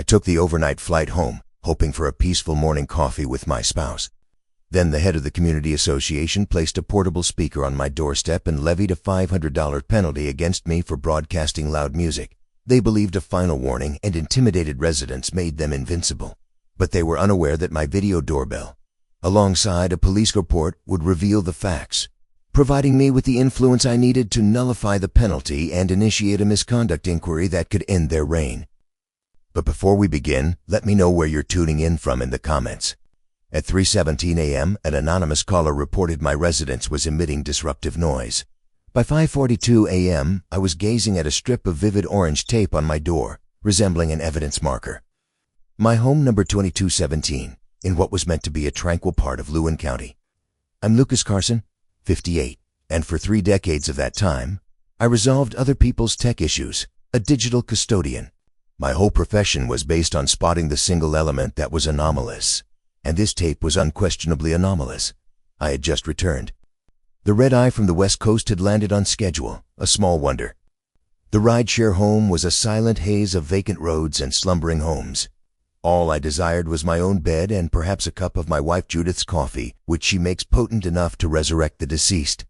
I took the overnight flight home, hoping for a peaceful morning coffee with my spouse. Then the head of the community association placed a portable speaker on my doorstep and levied a $500 penalty against me for broadcasting loud music. They believed a final warning and intimidated residents made them invincible. But they were unaware that my video doorbell, alongside a police report, would reveal the facts, providing me with the influence I needed to nullify the penalty and initiate a misconduct inquiry that could end their reign. But before we begin, let me know where you're tuning in from in the comments. At 3:17 a.m., an anonymous caller reported my residence was emitting disruptive noise. By 5:42 a.m., I was gazing at a strip of vivid orange tape on my door, resembling an evidence marker. My home number 2217, in what was meant to be a tranquil part of Lewin County. I'm Lucas Carson, 58, and for 3 decades of that time, I resolved other people's tech issues, a digital custodian. My whole profession was based on spotting the single element that was anomalous, and this tape was unquestionably anomalous. I had just returned. The red eye from the West Coast had landed on schedule, a small wonder. The rideshare home was a silent haze of vacant roads and slumbering homes. All I desired was my own bed and perhaps a cup of my wife Judith's coffee, which she makes potent enough to resurrect the deceased.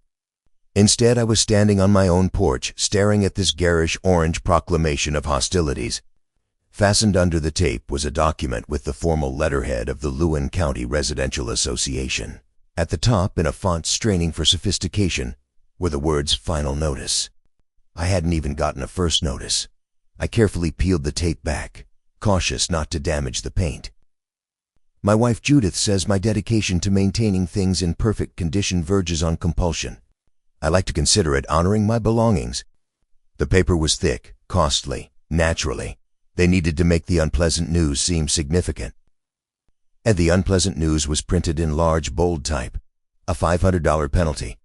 Instead, I was standing on my own porch, staring at this garish orange proclamation of hostilities. Fastened under the tape was a document with the formal letterhead of the Lewin County Residential Association. At the top, in a font straining for sophistication, were the words "Final Notice." I hadn't even gotten a first notice. I carefully peeled the tape back, cautious not to damage the paint. My wife Judith says my dedication to maintaining things in perfect condition verges on compulsion. I like to consider it honoring my belongings. The paper was thick, costly, naturally. They needed to make the unpleasant news seem significant. And the unpleasant news was printed in large, bold type. A $500 penalty.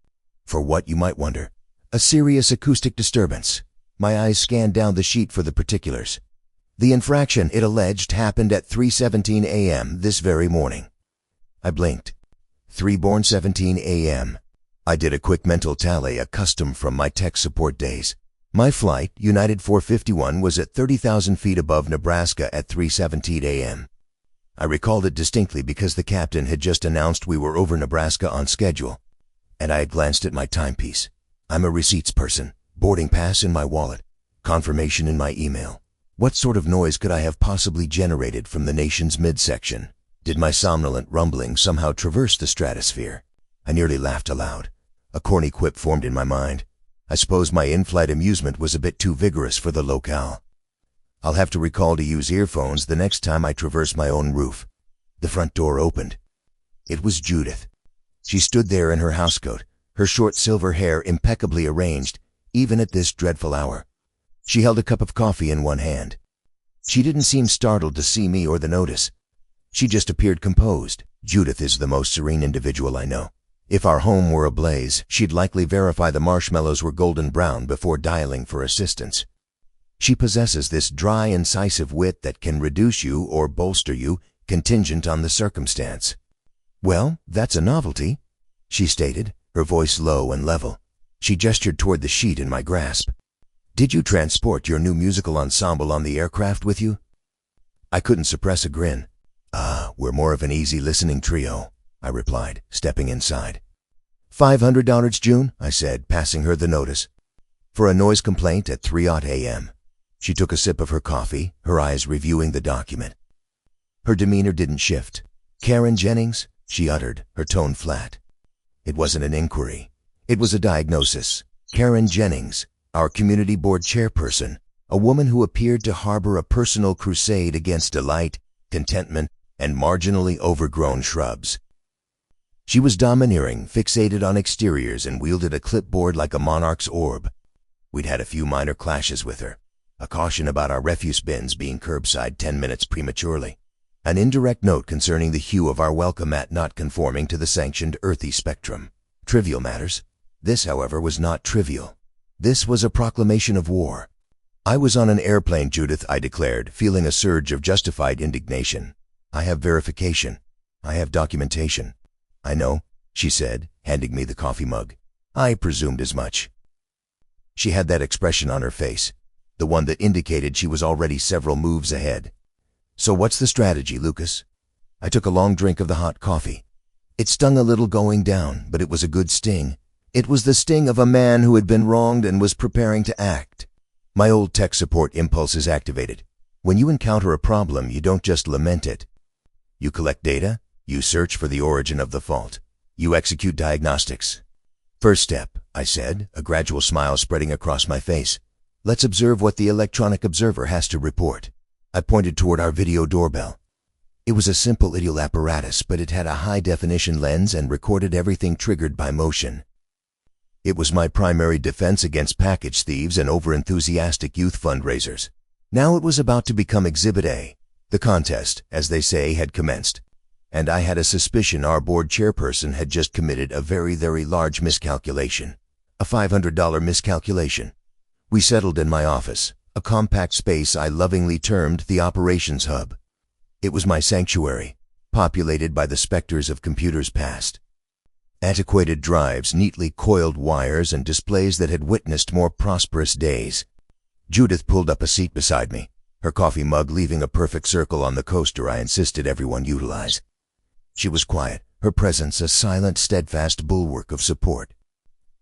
For what, you might wonder? A serious acoustic disturbance. My eyes scanned down the sheet for the particulars. The infraction, it alleged, happened at 3:17 a.m. this very morning. I blinked. 3:17 a.m. I did a quick mental tally, a custom from my tech support days. My flight, United 451, was at 30,000 feet above Nebraska at 3:17 a.m. I recalled it distinctly because the captain had just announced we were over Nebraska on schedule, and I had glanced at my timepiece. I'm a receipts person, boarding pass in my wallet, confirmation in my email. What sort of noise could I have possibly generated from the nation's midsection? Did my somnolent rumbling somehow traverse the stratosphere? I nearly laughed aloud. A corny quip formed in my mind. I suppose my in-flight amusement was a bit too vigorous for the locale. I'll have to recall to use earphones the next time I traverse my own roof. The front door opened. It was Judith. She stood there in her housecoat, her short silver hair impeccably arranged, even at this dreadful hour. She held a cup of coffee in one hand. She didn't seem startled to see me or the notice. She just appeared composed. Judith is the most serene individual I know. If our home were ablaze, she'd likely verify the marshmallows were golden brown before dialing for assistance. She possesses this dry, incisive wit that can reduce you or bolster you, contingent on the circumstance. "Well, that's a novelty," she stated, her voice low and level. She gestured toward the sheet in my grasp. "Did you transport your new musical ensemble on the aircraft with you?" I couldn't suppress a grin. We're more of an easy listening trio," I replied, stepping inside. $500, June, I said, passing her the notice. For a noise complaint at 3:00 a.m. She took a sip of her coffee, her eyes reviewing the document. Her demeanor didn't shift. "Karen Jennings," she uttered, her tone flat. It wasn't an inquiry. It was a diagnosis. Karen Jennings, our community board chairperson, a woman who appeared to harbor a personal crusade against delight, contentment, and marginally overgrown shrubs. She was domineering, fixated on exteriors, and wielded a clipboard like a monarch's orb. We'd had a few minor clashes with her. A caution about our refuse bins being curbside 10 minutes prematurely. An indirect note concerning the hue of our welcome mat not conforming to the sanctioned earthy spectrum. Trivial matters. This, however, was not trivial. This was a proclamation of war. "I was on an airplane, Judith," I declared, feeling a surge of justified indignation. "I have verification. I have documentation." "I know," she said, handing me the coffee mug. "I presumed as much." She had that expression on her face, the one that indicated she was already several moves ahead. So what's the strategy, Lucas? I took a long drink of the hot coffee. It stung a little going down, but it was a good sting. It was the sting of a man who had been wronged and was preparing to act. My old tech support impulse is activated. When you encounter a problem, you don't just lament it. You collect data, you search for the origin of the fault. You execute diagnostics. First step, I said, a gradual smile spreading across my face. Let's observe what the electronic observer has to report. I pointed toward our video doorbell. It was a simple ideal apparatus, but it had a high-definition lens and recorded everything triggered by motion. It was my primary defense against package thieves and overenthusiastic youth fundraisers. Now it was about to become Exhibit A. The contest, as they say, had commenced. And I had a suspicion our board chairperson had just committed a very, very large miscalculation. A $500 miscalculation. We settled in my office, a compact space I lovingly termed the operations hub. It was my sanctuary, populated by the specters of computers past. Antiquated drives, neatly coiled wires, and displays that had witnessed more prosperous days. Judith pulled up a seat beside me, her coffee mug leaving a perfect circle on the coaster I insisted everyone utilize. She was quiet, her presence a silent, steadfast bulwark of support.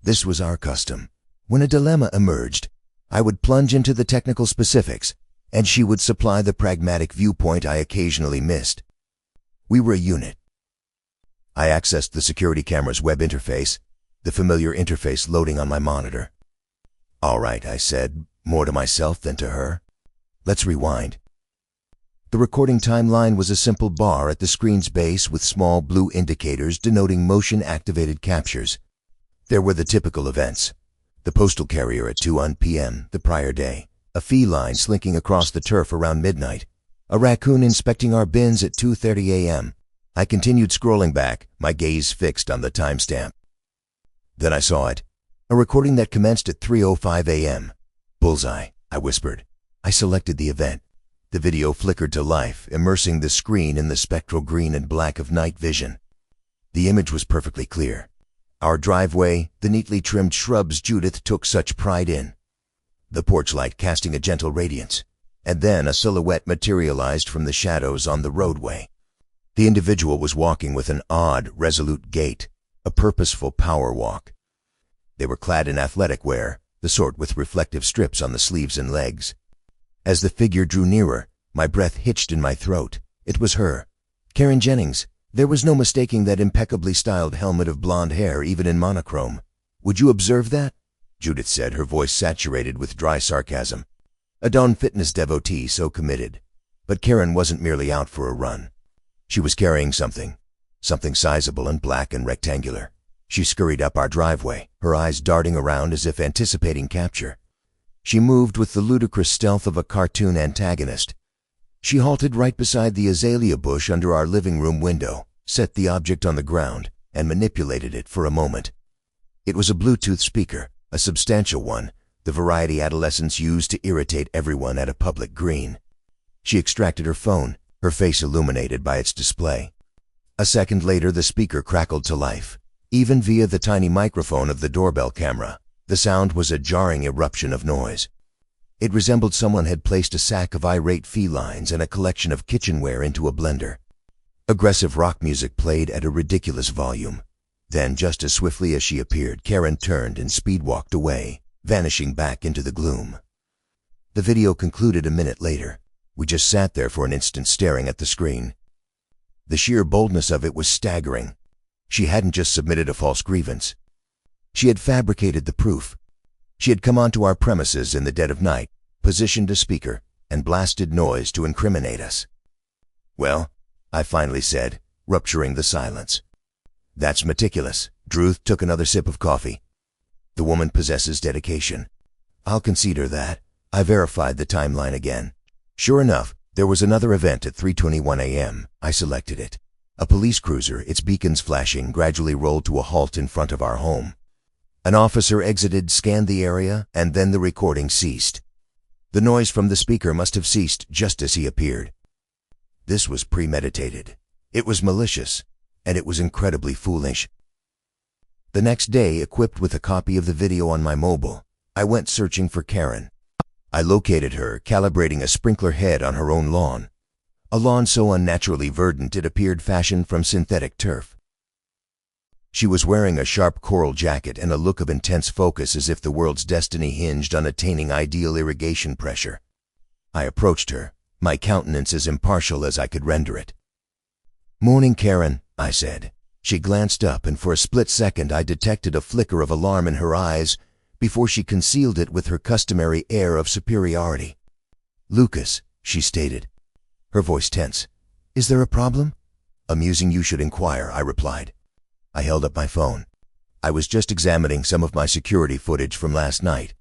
This was our custom. When a dilemma emerged, I would plunge into the technical specifics, and she would supply the pragmatic viewpoint I occasionally missed. We were a unit. I accessed the security camera's web interface, the familiar interface loading on my monitor. All right, I said, more to myself than to her. Let's rewind. The recording timeline was a simple bar at the screen's base with small blue indicators denoting motion-activated captures. There were the typical events. The postal carrier at 2 p.m. the prior day, a feline slinking across the turf around midnight, a raccoon inspecting our bins at 2:30 a.m. I continued scrolling back, my gaze fixed on the timestamp. Then I saw it, a recording that commenced at 3:05 a.m. Bullseye, I whispered. I selected the event. The video flickered to life, immersing the screen in the spectral green and black of night vision. The image was perfectly clear. Our driveway, the neatly trimmed shrubs Judith took such pride in. The porch light casting a gentle radiance, and then a silhouette materialized from the shadows on the roadway. The individual was walking with an odd, resolute gait, a purposeful power walk. They were clad in athletic wear, the sort with reflective strips on the sleeves and legs. As the figure drew nearer, my breath hitched in my throat. It was her, Karen Jennings. There was no mistaking that impeccably styled helmet of blonde hair, even in monochrome. Would you observe that? Judith said, her voice saturated with dry sarcasm. A Dawn Fitness devotee so committed. But Karen wasn't merely out for a run. She was carrying something sizable and black and rectangular. She scurried up our driveway, her eyes darting around as if anticipating capture. She moved with the ludicrous stealth of a cartoon antagonist. She halted right beside the azalea bush under our living room window, set the object on the ground, and manipulated it for a moment. It was a Bluetooth speaker, a substantial one, the variety adolescents use to irritate everyone at a public green. She extracted her phone, her face illuminated by its display. A second later, the speaker crackled to life, even via the tiny microphone of the doorbell camera. The sound was a jarring eruption of noise. It resembled someone had placed a sack of irate felines and a collection of kitchenware into a blender. Aggressive rock music played at a ridiculous volume. Then, just as swiftly as she appeared, Karen turned and speed-walked away, vanishing back into the gloom. The video concluded a minute later. We just sat there for an instant staring at the screen. The sheer boldness of it was staggering. She hadn't just submitted a false grievance. She had fabricated the proof. She had come onto our premises in the dead of night, positioned a speaker, and blasted noise to incriminate us. Well, I finally said, rupturing the silence. That's meticulous. Druth took another sip of coffee. The woman possesses dedication. I'll concede her that. I verified the timeline again. Sure enough, there was another event at 3:21 a.m. I selected it. A police cruiser, its beacons flashing, gradually rolled to a halt in front of our home. An officer exited, scanned the area, and then the recording ceased. The noise from the speaker must have ceased just as he appeared. This was premeditated. It was malicious, and it was incredibly foolish. The next day, equipped with a copy of the video on my mobile, I went searching for Karen. I located her, calibrating a sprinkler head on her own lawn. a lawn so unnaturally verdant it appeared fashioned from synthetic turf. She was wearing a sharp coral jacket and a look of intense focus as if the world's destiny hinged on attaining ideal irrigation pressure. I approached her, my countenance as impartial as I could render it. "Morning, Karen," I said. She glanced up, and for a split second I detected a flicker of alarm in her eyes before she concealed it with her customary air of superiority. "Lucas," she stated, her voice tense. "Is there a problem?" "Amusing you should inquire," I replied. I held up my phone. I was just examining some of my security footage from last night.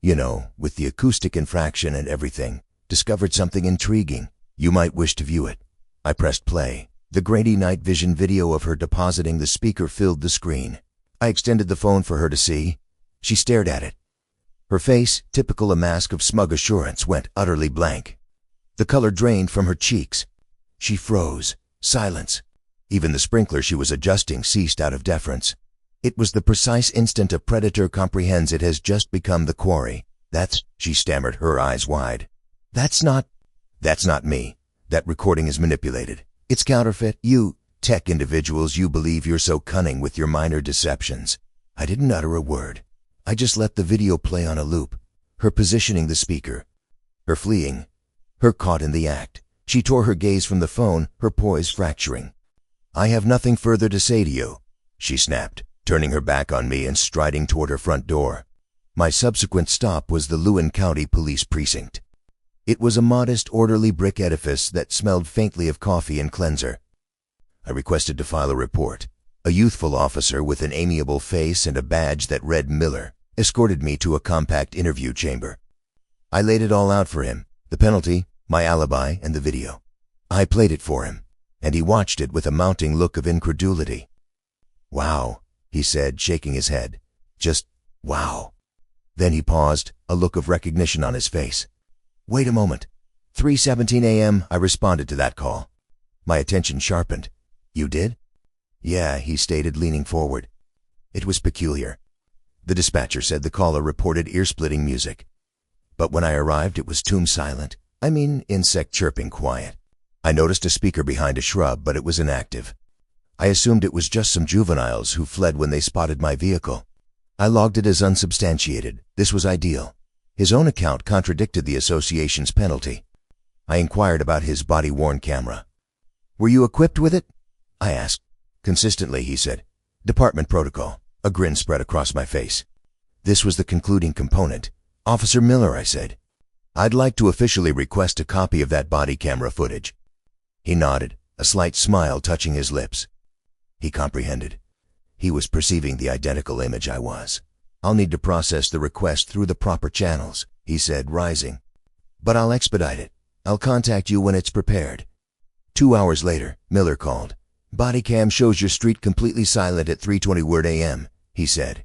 You know, with the acoustic infraction and everything, discovered something intriguing. You might wish to view it. I pressed play. The grainy night vision video of her depositing the speaker filled the screen. I extended the phone for her to see. She stared at it. Her face, typical a mask of smug assurance, went utterly blank. The color drained from her cheeks. She froze. Silence. Even the sprinkler she was adjusting ceased out of deference. It was the precise instant a predator comprehends it has just become the quarry. "That's," she stammered, her eyes wide. That's not me. That recording is manipulated. It's counterfeit. You tech individuals, you believe you're so cunning with your minor deceptions." I didn't utter a word. I just let the video play on a loop. Her positioning the speaker. Her fleeing. Her caught in the act. She tore her gaze from the phone, her poise fracturing. "I have nothing further to say to you," she snapped, turning her back on me and striding toward her front door. My subsequent stop was the Lewin County Police Precinct. It was a modest, orderly brick edifice that smelled faintly of coffee and cleanser. I requested to file a report. A youthful officer with an amiable face and a badge that read Miller escorted me to a compact interview chamber. I laid it all out for him, the penalty, my alibi, and the video. I played it for him, and he watched it with a mounting look of incredulity. "Wow," he said, shaking his head. "Just wow." Then he paused, a look of recognition on his face. "Wait a moment." 3:17 a.m. I responded to that call. My attention sharpened. "You did?" "Yeah," he stated, leaning forward. It was peculiar. The dispatcher said the caller reported ear-splitting music. But when I arrived, it was tomb silent. I mean, insect chirping quiet. I noticed a speaker behind a shrub, but it was inactive. I assumed it was just some juveniles who fled when they spotted my vehicle. I logged it as unsubstantiated. This was ideal. His own account contradicted the association's penalty. I inquired about his body-worn camera. "Were you equipped with it?" I asked. "Consistently," he said. "Department protocol." A grin spread across my face. This was the concluding component. "Officer Miller," I said, "I'd like to officially request a copy of that body camera footage." He nodded, a slight smile touching his lips. He comprehended. He was perceiving the identical image I was. "I'll need to process the request through the proper channels," he said, rising. "But I'll expedite it. I'll contact you when it's prepared." 2 hours later, Miller called. "Body cam shows your street completely silent at 3:20 a.m., he said.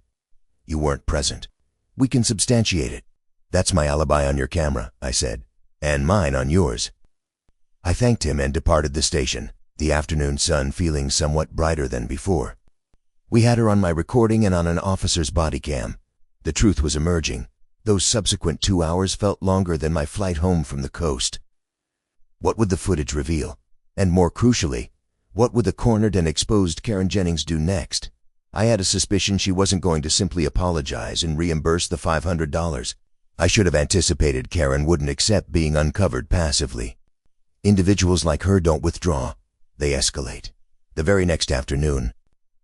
"You weren't present. We can substantiate it." "That's my alibi on your camera," I said, "and mine on yours." I thanked him and departed the station, the afternoon sun feeling somewhat brighter than before. We had her on my recording and on an officer's body cam. The truth was emerging. Those subsequent 2 hours felt longer than my flight home from the coast. What would the footage reveal? And more crucially, what would the cornered and exposed Karen Jennings do next? I had a suspicion she wasn't going to simply apologize and reimburse the $500. I should have anticipated Karen wouldn't accept being uncovered passively. Individuals like her don't withdraw. They escalate. The very next afternoon,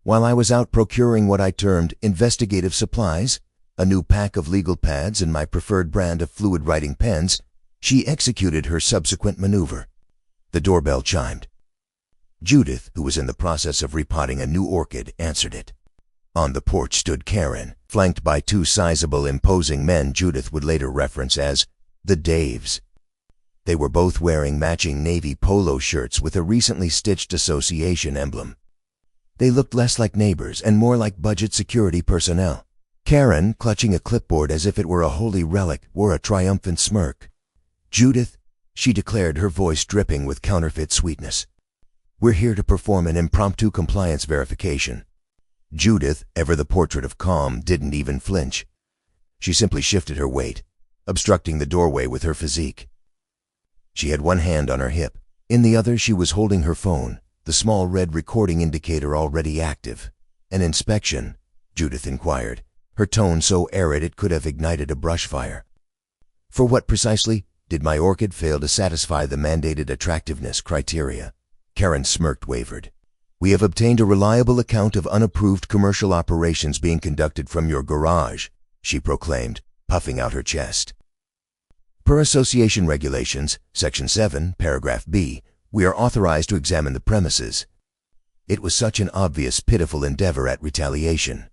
while I was out procuring what I termed investigative supplies, a new pack of legal pads and my preferred brand of fluid writing pens, she executed her subsequent maneuver. The doorbell chimed. Judith, who was in the process of repotting a new orchid, answered it. On the porch stood Karen, flanked by 2 sizable, imposing men Judith would later reference as the Daves. They were both wearing matching navy polo shirts with a recently stitched association emblem. They looked less like neighbors and more like budget security personnel. Karen, clutching a clipboard as if it were a holy relic, wore a triumphant smirk. "Judith," she declared, her voice dripping with counterfeit sweetness, "we're here to perform an impromptu compliance verification." Judith, ever the portrait of calm, didn't even flinch. She simply shifted her weight, obstructing the doorway with her physique. She had one hand on her hip, In the other, she was holding her phone, the small red recording indicator already active. An inspection? Judith inquired, her tone so arid it could have ignited a brush fire. For what precisely? Did my orchid fail to satisfy the mandated attractiveness criteria? Karen smirked, wavered. We have obtained a reliable account of unapproved commercial operations being conducted from your garage, she proclaimed, puffing out her chest. Per Association Regulations, Section 7, Paragraph B, we are authorized to examine the premises. It was such an obvious, pitiful endeavor at retaliation.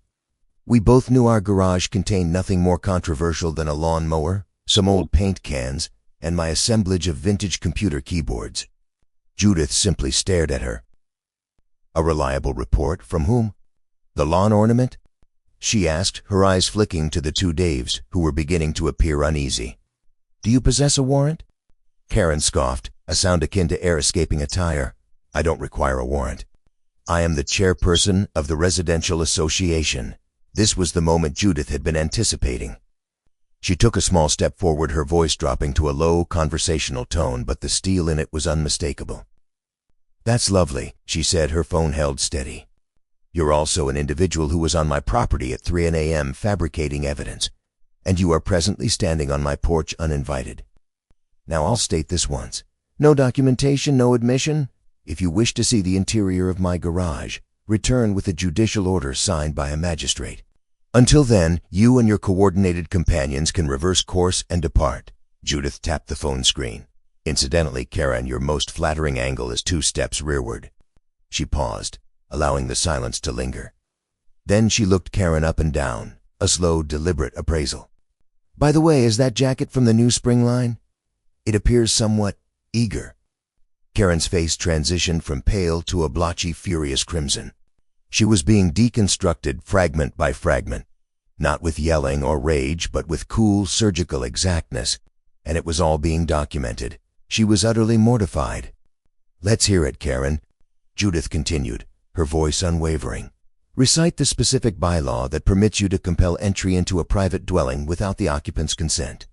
We both knew our garage contained nothing more controversial than a lawn mower, some old paint cans, and my assemblage of vintage computer keyboards. Judith simply stared at her. A reliable report? From whom? The lawn ornament? She asked, her eyes flicking to the two Daves, who were beginning to appear uneasy. Do you possess a warrant? Karen scoffed, a sound akin to air escaping a tire. I don't require a warrant. I am the chairperson of the Residential Association. This was the moment Judith had been anticipating. She took a small step forward, her voice dropping to a low, conversational tone, but the steel in it was unmistakable. That's lovely, she said, her phone held steady. You're also an individual who was on my property at 3 a.m. fabricating evidence, and you are presently standing on my porch uninvited. Now I'll state this once. No documentation, no admission. If you wish to see the interior of my garage, return with a judicial order signed by a magistrate. Until then, you and your coordinated companions can reverse course and depart. Judith tapped the phone screen. Incidentally, Karen, your most flattering angle is 2 steps rearward. She paused, allowing the silence to linger. Then she looked Karen up and down, a slow, deliberate appraisal. By the way, is that jacket from the new spring line? It appears somewhat eager. Karen's face transitioned from pale to a blotchy, furious crimson. She was being deconstructed fragment by fragment, not with yelling or rage, but with cool, surgical exactness, and it was all being documented. She was utterly mortified. Let's hear it, Karen, Judith continued, her voice unwavering. Recite the specific bylaw that permits you to compel entry into a private dwelling without the occupant's consent.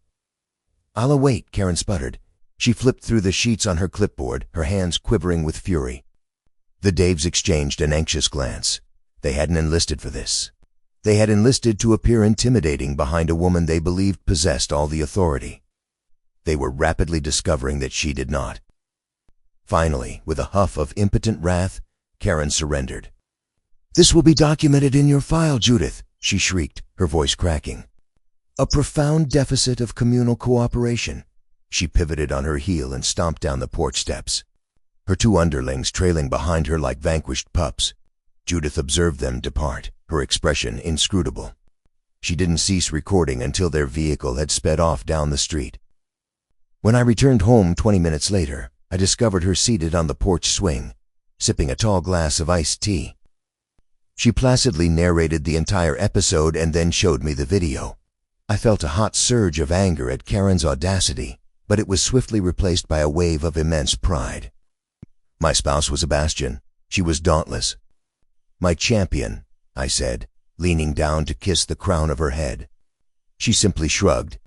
I'll await, Karen sputtered. She flipped through the sheets on her clipboard, her hands quivering with fury. The Daves exchanged an anxious glance. They hadn't enlisted for this. They had enlisted to appear intimidating behind a woman they believed possessed all the authority. They were rapidly discovering that she did not. Finally, with a huff of impotent wrath, Karen surrendered. This will be documented in your file, Judith, she shrieked, her voice cracking. A profound deficit of communal cooperation. She pivoted on her heel and stomped down the porch steps, her 2 underlings trailing behind her like vanquished pups. Judith observed them depart, her expression inscrutable. She didn't cease recording until their vehicle had sped off down the street. When I returned home 20 minutes later, I discovered her seated on the porch swing, sipping a tall glass of iced tea. She placidly narrated the entire episode and then showed me the video. I felt a hot surge of anger at Karen's audacity, but it was swiftly replaced by a wave of immense pride. My spouse was a bastion. She was dauntless. My champion, I said, leaning down to kiss the crown of her head. She simply shrugged,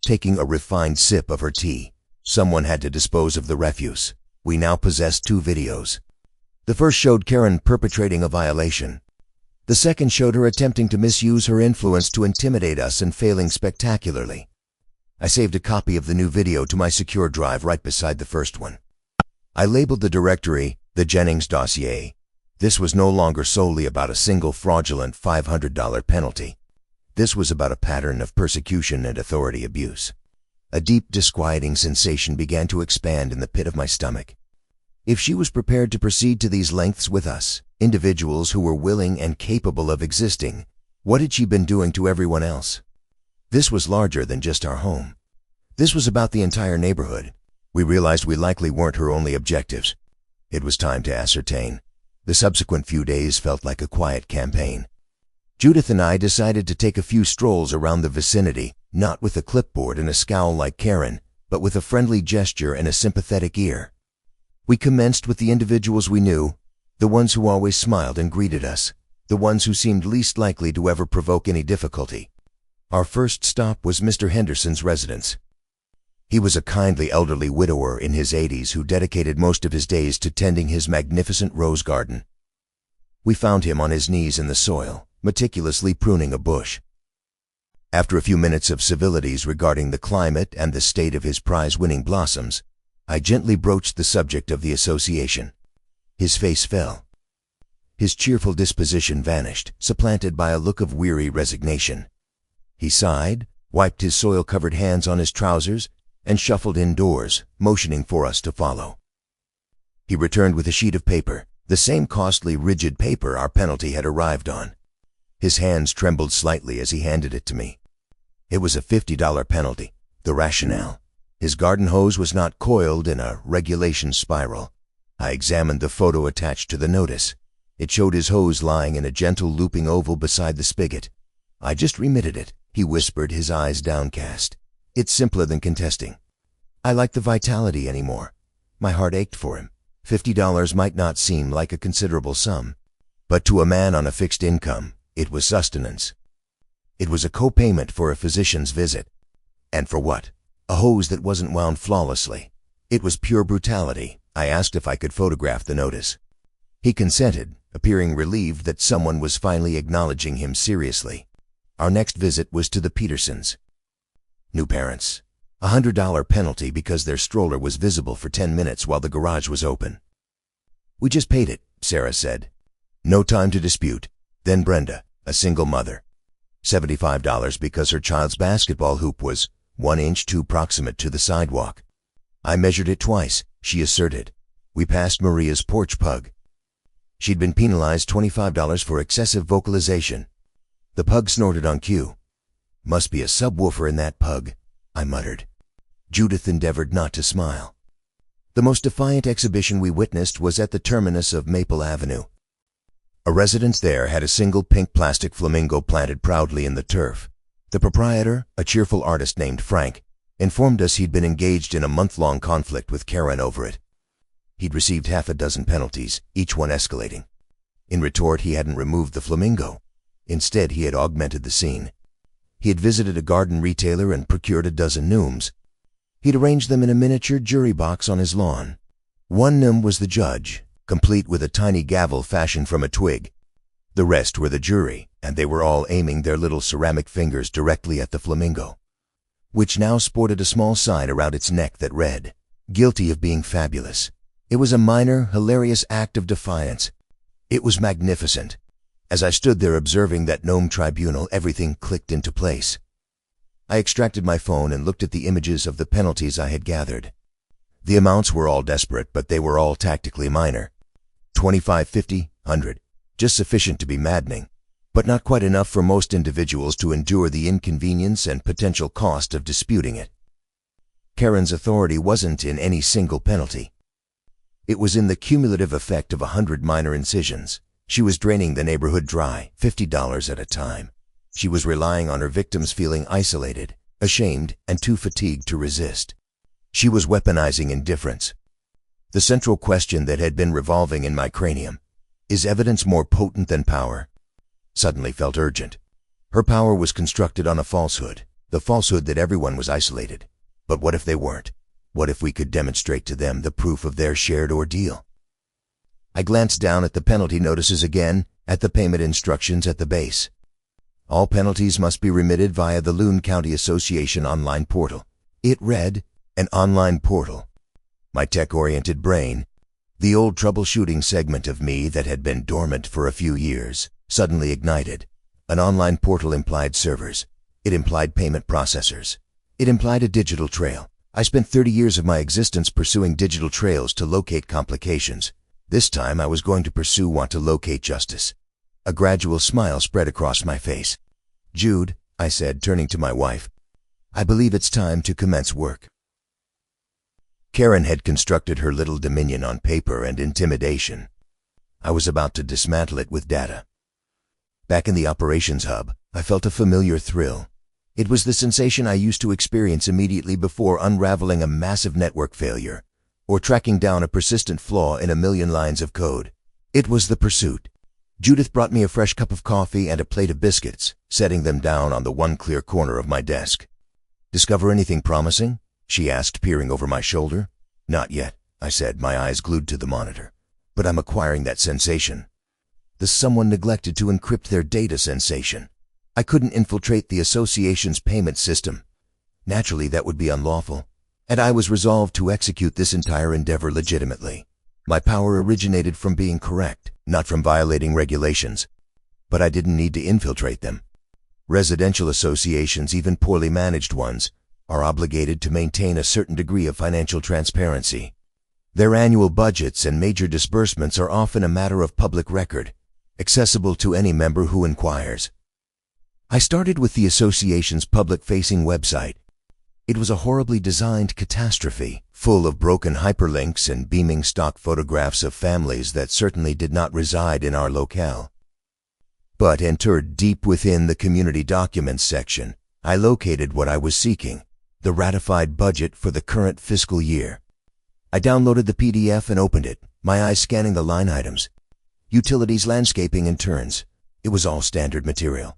taking a refined sip of her tea. Someone had to dispose of the refuse. We now possessed 2 videos. The first showed Karen perpetrating a violation. The second showed her attempting to misuse her influence to intimidate us and failing spectacularly. I saved a copy of the new video to my secure drive right beside the first one. I labeled the directory, the Jennings dossier. This was no longer solely about a single fraudulent $500 penalty. This was about a pattern of persecution and authority abuse. A deep, disquieting sensation began to expand in the pit of my stomach. If she was prepared to proceed to these lengths with us, individuals who were willing and capable of existing, what had she been doing to everyone else? This was larger than just our home. This was about the entire neighborhood. We realized we likely weren't her only objectives. It was time to ascertain. The subsequent few days felt like a quiet campaign. Judith and I decided to take a few strolls around the vicinity, not with a clipboard and a scowl like Karen, but with a friendly gesture and a sympathetic ear. We commenced with the individuals we knew, the ones who always smiled and greeted us, the ones who seemed least likely to ever provoke any difficulty. Our first stop was Mr. Henderson's residence. He was a kindly elderly widower in his 80s who dedicated most of his days to tending his magnificent rose garden. We found him on his knees in the soil, meticulously pruning a bush. After a few minutes of civilities regarding the climate and the state of his prize-winning blossoms, I gently broached the subject of the association. His face fell. His cheerful disposition vanished, supplanted by a look of weary resignation. He sighed, wiped his soil-covered hands on his trousers, and shuffled indoors, motioning for us to follow. He returned with a sheet of paper, the same costly, rigid paper our penalty had arrived on. His hands trembled slightly as he handed it to me. It was a $50 penalty. The rationale: his garden hose was not coiled in a regulation spiral. I examined the photo attached to the notice. It showed his hose lying in a gentle looping oval beside the spigot. "I just remitted it," he whispered, his eyes downcast. "It's simpler than contesting. I like the vitality anymore." My heart ached for him. $50 might not seem like a considerable sum, but to a man on a fixed income, it was sustenance. It was a co-payment for a physician's visit. And for what? A hose that wasn't wound flawlessly. It was pure brutality. I asked if I could photograph the notice. He consented, appearing relieved that someone was finally acknowledging him seriously. Our next visit was to the Petersons. New parents. A $100 penalty because their stroller was visible for 10 minutes while the garage was open. "We just paid it," Sarah said. No time to dispute. Then Brenda, a single mother. $75 because her child's basketball hoop was 1 inch too proximate to the sidewalk. "I measured it twice," she asserted. We passed Maria's porch pug. She'd been penalized $25 for excessive vocalization. The pug snorted on cue. "Must be a subwoofer in that pug," I muttered. Judith endeavored not to smile. The most defiant exhibition we witnessed was at the terminus of Maple Avenue. A residence there had a single pink plastic flamingo planted proudly in the turf. The proprietor, a cheerful artist named Frank, informed us he'd been engaged in a month-long conflict with Karen over it. He'd received half a dozen penalties, each one escalating. In retort, he hadn't removed the flamingo. Instead, he had augmented the scene. He had visited a garden retailer and procured a dozen gnomes. He'd arranged them in a miniature jury box on his lawn. One gnome was the judge, complete with a tiny gavel fashioned from a twig. The rest were the jury, and they were all aiming their little ceramic fingers directly at the flamingo, which now sported a small sign around its neck that read, "Guilty of being fabulous." It was a minor, hilarious act of defiance. It was magnificent. As I stood there observing that gnome tribunal, everything clicked into place. I extracted my phone and looked at the images of the penalties I had gathered. The amounts were all desperate, but they were all tactically minor. 25, 50, 100. Just sufficient to be maddening, but not quite enough for most individuals to endure the inconvenience and potential cost of disputing it. Karen's authority wasn't in any single penalty. It was in the cumulative effect of 100 minor incisions. She was draining the neighborhood dry, $50 at a time. She was relying on her victims feeling isolated, ashamed, and too fatigued to resist. She was weaponizing indifference. The central question that had been revolving in my cranium, is evidence more potent than power, suddenly felt urgent. Her power was constructed on a falsehood, the falsehood that everyone was isolated. But what if they weren't? What if we could demonstrate to them the proof of their shared ordeal? I glanced down at the penalty notices again, at the payment instructions at the base. All penalties must be remitted via the Loon County Association online portal. It read, an online portal. My tech-oriented brain, the old troubleshooting segment of me that had been dormant for a few years, suddenly ignited. An online portal implied servers. It implied payment processors. It implied a digital trail. I spent 30 years of my existence pursuing digital trails to locate complications. This time I was going to want to locate justice. A gradual smile spread across my face. "Jude," I said, turning to my wife, "I believe it's time to commence work." Karen had constructed her little dominion on paper and intimidation. I was about to dismantle it with data. Back in the operations hub, I felt a familiar thrill. It was the sensation I used to experience immediately before unraveling a massive network failure, or tracking down a persistent flaw in a million lines of code. It was the pursuit. Judith brought me a fresh cup of coffee and a plate of biscuits, setting them down on the one clear corner of my desk. "Discover anything promising?" she asked, peering over my shoulder. Not yet, I said, my eyes glued to the monitor. But I'm acquiring that sensation. The someone neglected to encrypt their data sensation. I couldn't infiltrate the association's payment system. Naturally, that would be unlawful. And I was resolved to execute this entire endeavor legitimately. My power originated from being correct, not from violating regulations. But I didn't need to infiltrate them. Residential associations, even poorly managed ones, are obligated to maintain a certain degree of financial transparency. Their annual budgets and major disbursements are often a matter of public record, accessible to any member who inquires. I started with the association's public-facing website. It was a horribly designed catastrophe, full of broken hyperlinks and beaming stock photographs of families that certainly did not reside in our locale. But entered deep within the community documents section, I located what I was seeking, the ratified budget for the current fiscal year. I downloaded the PDF and opened it, my eyes scanning the line items. Utilities, landscaping, and turns. It was all standard material.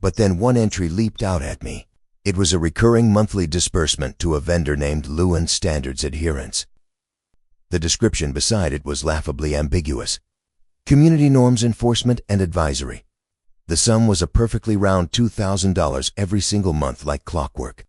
But then one entry leaped out at me. It was a recurring monthly disbursement to a vendor named Lewin Standards Adherence. The description beside it was laughably ambiguous. Community Norms Enforcement and Advisory. The sum was a perfectly round $2,000 every single month, like clockwork.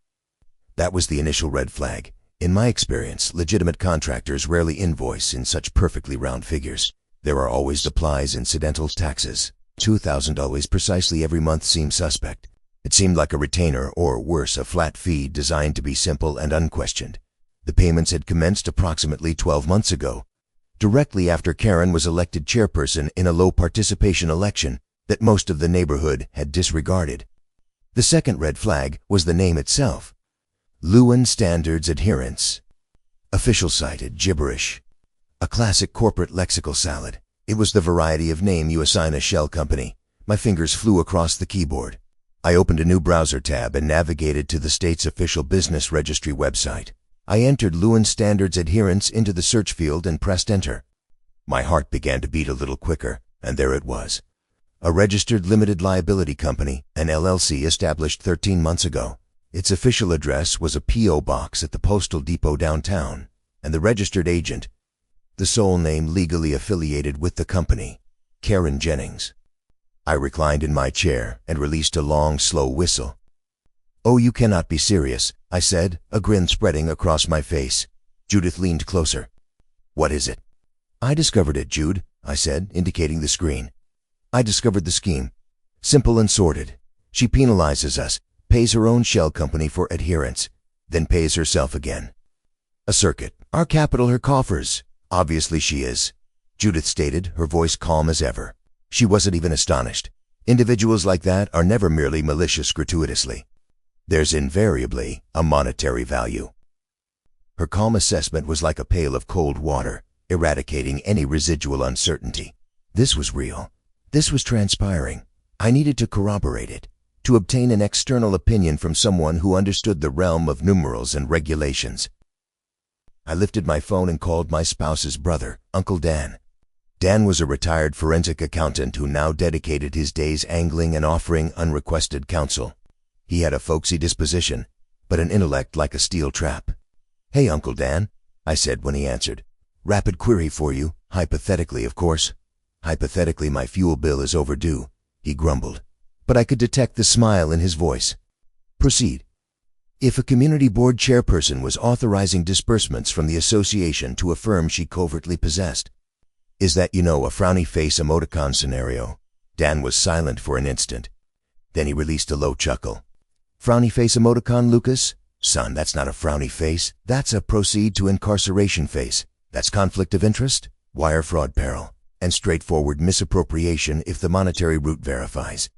That was the initial red flag. In my experience, legitimate contractors rarely invoice in such perfectly round figures. There are always supplies, incidentals, taxes. $2,000 precisely every month seemed suspect. It seemed like a retainer, or worse, a flat fee designed to be simple and unquestioned. The payments had commenced approximately 12 months ago, directly after Karen was elected chairperson in a low-participation election that most of the neighborhood had disregarded. The second red flag was the name itself. Lewin Standards Adherence. Official cited gibberish. A classic corporate lexical salad. It was the variety of name you assign a shell company. My fingers flew across the keyboard. I opened a new browser tab and navigated to the state's official business registry website. I entered Lewin Standards Adherence into the search field and pressed enter. My heart began to beat a little quicker, and there it was. A registered limited liability company, an LLC established 13 months ago. Its official address was a P.O. box at the Postal Depot downtown, and the registered agent, the sole name legally affiliated with the company, Karen Jennings. I reclined in my chair and released a long, slow whistle. "Oh, you cannot be serious," I said, a grin spreading across my face. Judith leaned closer. "What is it?" "I discovered it, Jude," I said, indicating the screen. "I discovered the scheme. Simple and sordid. She penalizes us, pays her own shell company for adherence, then pays herself again. A circuit. Our capital, her coffers. Obviously she is," Judith stated, her voice calm as ever. She wasn't even astonished. Individuals like that are never merely malicious gratuitously. There's invariably a monetary value. Her calm assessment was like a pail of cold water, eradicating any residual uncertainty. This was real. This was transpiring. I needed to corroborate it, to obtain an external opinion from someone who understood the realm of numerals and regulations. I lifted my phone and called my spouse's brother, Uncle Dan. Dan was a retired forensic accountant who now dedicated his days angling and offering unrequested counsel. He had a folksy disposition, but an intellect like a steel trap. "Hey, Uncle Dan," I said when he answered. "Rapid query for you, hypothetically, of course." "Hypothetically, my fuel bill is overdue," he grumbled, but I could detect the smile in his voice. "Proceed." "If a community board chairperson was authorizing disbursements from the association to a firm she covertly possessed. Is that, a frowny face emoticon scenario?" Dan was silent for an instant. Then he released a low chuckle. "Frowny face emoticon, Lucas? Son, that's not a frowny face. That's a proceed to incarceration face. That's conflict of interest, wire fraud peril, and straightforward misappropriation if the monetary route verifies."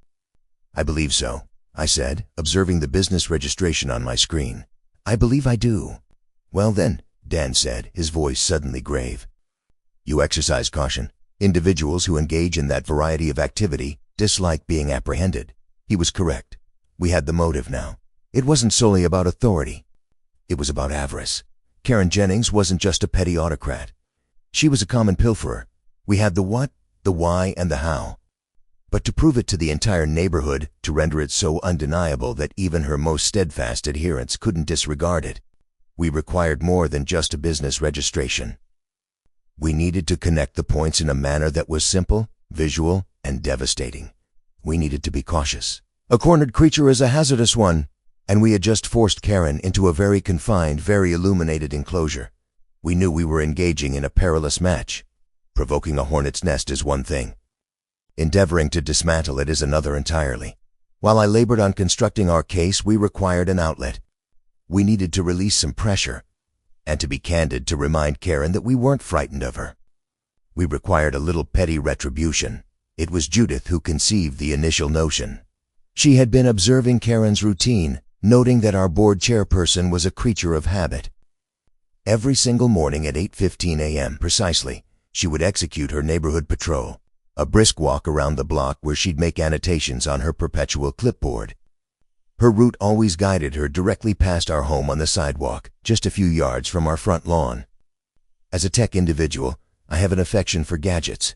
"I believe so," I said, observing the business registration on my screen. "I believe I do." "Well then," Dan said, his voice suddenly grave. "You exercise caution. Individuals who engage in that variety of activity dislike being apprehended." He was correct. We had the motive now. It wasn't solely about authority. It was about avarice. Karen Jennings wasn't just a petty autocrat. She was a common pilferer. We had the what, the why, and the how. But to prove it to the entire neighborhood, to render it so undeniable that even her most steadfast adherents couldn't disregard it, We required more than just a business registration. We needed to connect the points in a manner that was simple, visual, and devastating. We needed to be cautious. A cornered creature is a hazardous one, and we had just forced Karen into a very confined, very illuminated enclosure. We knew we were engaging in a perilous match. Provoking a hornet's nest is one thing. Endeavoring to dismantle it is another entirely. While I labored on constructing our case, we required an outlet. We needed to release some pressure, and to be candid, to remind Karen that we weren't frightened of her. We required a little petty retribution. It was Judith who conceived the initial notion. She had been observing Karen's routine, noting that our board chairperson was a creature of habit. Every single morning at 8:15 a.m. precisely, she would execute her neighborhood patrol, a brisk walk around the block where she'd make annotations on her perpetual clipboard. Her route always guided her directly past our home on the sidewalk, just a few yards from our front lawn. As a tech individual, I have an affection for gadgets.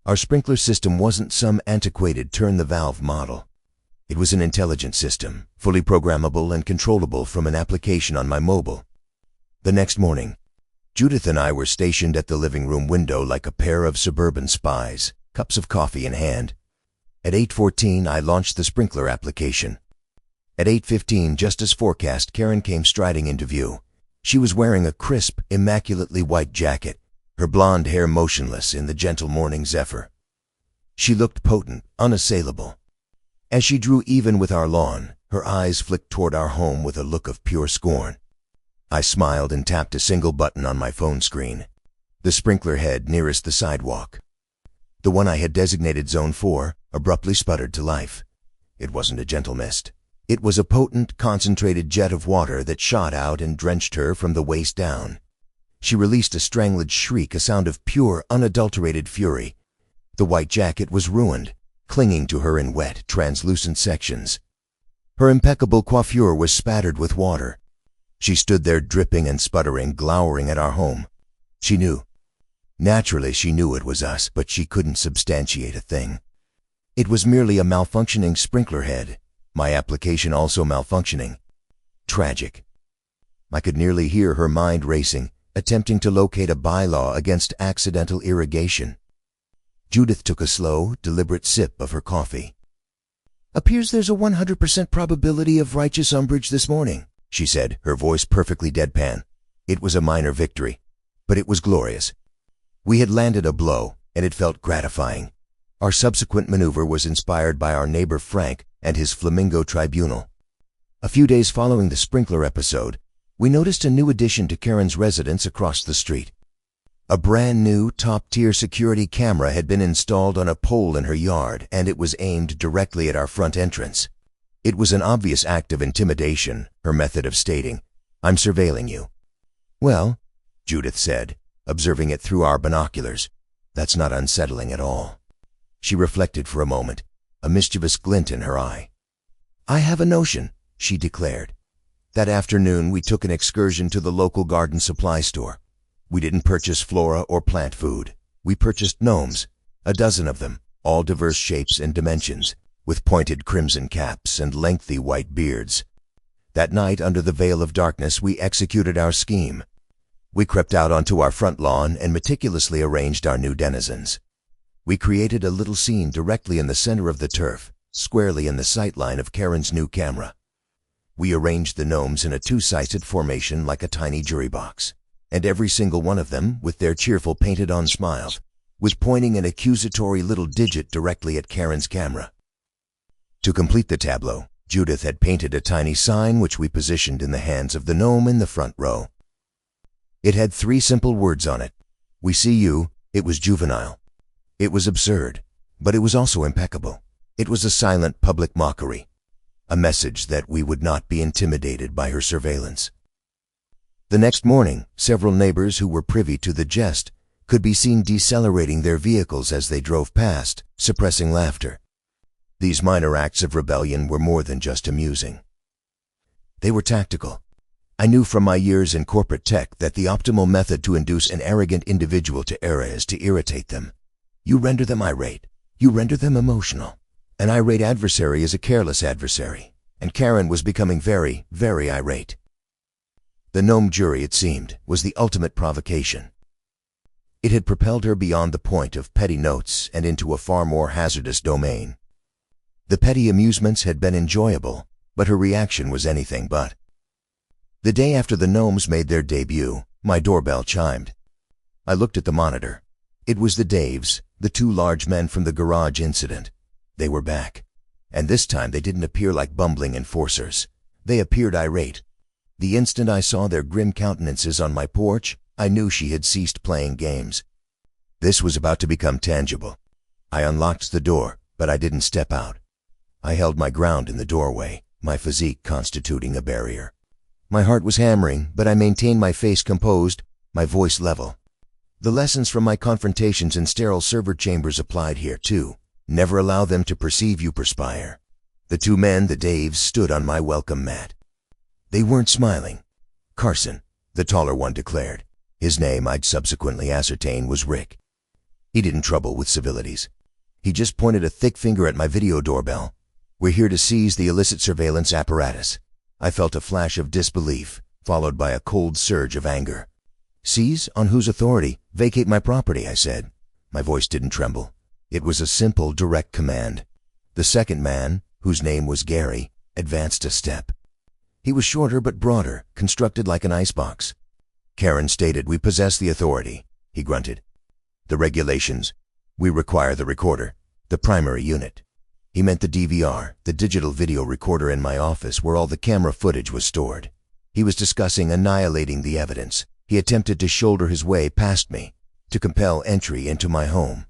Our sprinkler system wasn't some antiquated turn-the-valve model. It was an intelligent system, fully programmable and controllable from an application on my mobile. The next morning, Judith and I were stationed at the living room window like a pair of suburban spies, cups of coffee in hand. At 8:14, I launched the sprinkler application. At 8:15, just as forecast, Karen came striding into view. She was wearing a crisp, immaculately white jacket, her blonde hair motionless in the gentle morning zephyr. She looked potent, unassailable. As she drew even with our lawn, her eyes flicked toward our home with a look of pure scorn. I smiled and tapped a single button on my phone screen. The sprinkler head nearest the sidewalk, the one I had designated Zone 4, abruptly sputtered to life. It wasn't a gentle mist. It was a potent, concentrated jet of water that shot out and drenched her from the waist down. She released a strangled shriek, a sound of pure, unadulterated fury. The white jacket was ruined, clinging to her in wet, translucent sections. Her impeccable coiffure was spattered with water. She stood there dripping and sputtering, glowering at our home. She knew. Naturally, she knew it was us, but she couldn't substantiate a thing. It was merely a malfunctioning sprinkler head, my application also malfunctioning. Tragic. I could nearly hear her mind racing, attempting to locate a bylaw against accidental irrigation. Judith took a slow, deliberate sip of her coffee. "Appears there's a 100% probability of righteous umbrage this morning," she said, her voice perfectly deadpan. It was a minor victory, but it was glorious. We had landed a blow, and it felt gratifying. Our subsequent maneuver was inspired by our neighbor Frank and his flamingo tribunal. A few days following the sprinkler episode, we noticed a new addition to Karen's residence across the street. A brand new, top-tier security camera had been installed on a pole in her yard, and it was aimed directly at our front entrance. It was an obvious act of intimidation, her method of stating, "I'm surveilling you." "Well," Judith said, observing it through our binoculars, "that's not unsettling at all." She reflected for a moment, a mischievous glint in her eye. "I have a notion," she declared. That afternoon, we took an excursion to the local garden supply store. We didn't purchase flora or plant food. We purchased gnomes, a dozen of them, all diverse shapes and dimensions, with pointed crimson caps and lengthy white beards. That night, under the veil of darkness, we executed our scheme. We crept out onto our front lawn and meticulously arranged our new denizens. We created a little scene directly in the center of the turf, squarely in the sight line of Karen's new camera. We arranged the gnomes in a two-sided formation like a tiny jury box, and every single one of them, with their cheerful painted-on smiles, was pointing an accusatory little digit directly at Karen's camera. To complete the tableau, Judith had painted a tiny sign which we positioned in the hands of the gnome in the front row. It had 3 simple words on it. "We see you." It was juvenile. It was absurd, but it was also impeccable. It was a silent public mockery, a message that we would not be intimidated by her surveillance. The next morning, several neighbors who were privy to the jest could be seen decelerating their vehicles as they drove past, suppressing laughter. These minor acts of rebellion were more than just amusing. They were tactical. I knew from my years in corporate tech that the optimal method to induce an arrogant individual to err is to irritate them. You render them irate. You render them emotional. An irate adversary is a careless adversary, and Karen was becoming very, very irate. The gnome jury, it seemed, was the ultimate provocation. It had propelled her beyond the point of petty notes and into a far more hazardous domain. The petty amusements had been enjoyable, but her reaction was anything but. The day after the gnomes made their debut, my doorbell chimed. I looked at the monitor. It was the Daves, the two large men from the garage incident. They were back. And this time they didn't appear like bumbling enforcers. They appeared irate. The instant I saw their grim countenances on my porch, I knew she had ceased playing games. This was about to become tangible. I unlocked the door, but I didn't step out. I held my ground in the doorway, my physique constituting a barrier. My heart was hammering, but I maintained my face composed, my voice level. The lessons from my confrontations in sterile server chambers applied here, too. Never allow them to perceive you perspire. The two men, the Daves, stood on my welcome mat. They weren't smiling. Carson, the taller one, declared. His name, I'd subsequently ascertain, was Rick. He didn't trouble with civilities. He just pointed a thick finger at my video doorbell. We're here to seize the illicit surveillance apparatus. I felt a flash of disbelief, followed by a cold surge of anger. Seize? On whose authority? Vacate my property, I said. My voice didn't tremble. It was a simple, direct command. The second man, whose name was Gary, advanced a step. He was shorter but broader, constructed like an icebox. Karen stated, "We possess the authority," he grunted. "The regulations. We require the recorder, the primary unit." He meant the DVR, the digital video recorder in my office where all the camera footage was stored. He was discussing annihilating the evidence. He attempted to shoulder his way past me, to compel entry into my home.